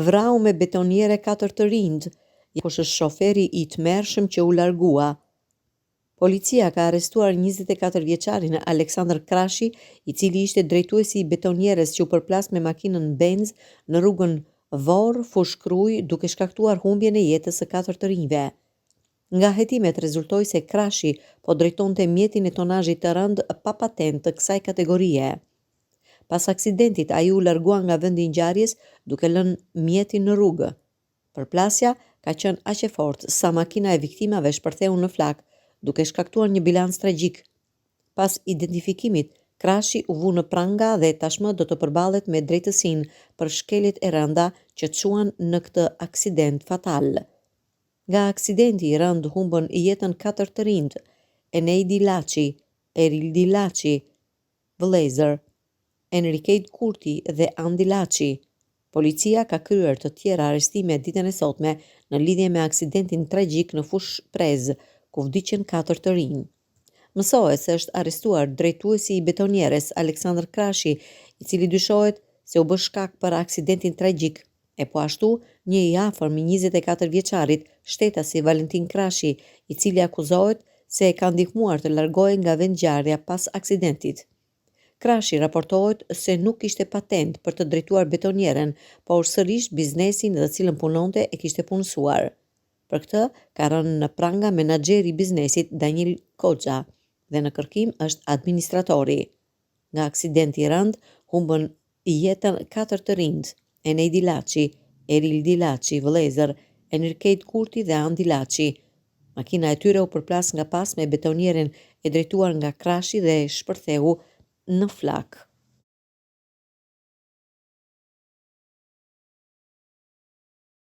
Vrau me betoniere 4 të rinj, poshtë shoferi i tmerrshëm që u largua. Policia ka arrestuar 24 vjeçarin Aleksandr Krashi, i cili ishte drejtuesi i betonierës që u përplas me makinën Benz në rrugën Vorr Fushkruj, duke shkaktuar humbjen e jetës së 4 të rinjve. Nga hetimet rezultoi se Krashi po drejtonte mjetin e tonazhit të rënd pa patent të kësaj kategorie. Pas aksidentit, ai u largua nga vendi i ngjarjes duke lënë mjetin në rrugë. Përplasja ka qenë aq e fortë sa makina e viktimave shpërtheu në flak, duke shkaktuar një bilans tragjik. Pas identifikimit, Krashi u vu në pranga dhe tashmë do të përballet me drejtësinë për shkeljet e rënda që çuan në këtë aksident fatal. Nga aksidenti i rënd humbën jetën 4 të rinj: Eneidi Laçi, Erildi Laçi, vëllezër, Enriket Kurti dhe Andi Laçi. Policia ka kryer të tjera arrestime ditën e sotme në lidhje me aksidentin tragjik në Fush Prez, ku vdiqën 4 të rinj. Mësohet se është arrestuar drejtuesi i betonierës Aleksandr Krashi, i cili dyshohet se u bë shkak për aksidentin tragjik, e po ashtu një i afërm i 24 vjeçarit, shtetasi Valentin Krashi, i cili akuzohet se e ka ndihmuar të largohej nga vendngjarja pas aksidentit. Krashi raportohet se nuk kishte patent për të drejtuar betonierën, por sërish biznesin në të cilën punonte e kishte punësuar. Për këtë ka rënë në pranga menaxheri i biznesit Daniel Koxha dhe në kërkim është administratori. Nga aksidenti i rënd humbën jetën 4 të rinj: Eneidi Laçi, Erildi Laçi, vëllezër, Enriket Kurti dhe Andi Laçi. Makina e tyre u përplas nga pas me betonierën e drejtuar nga Krashi dhe shpërtheu në flak.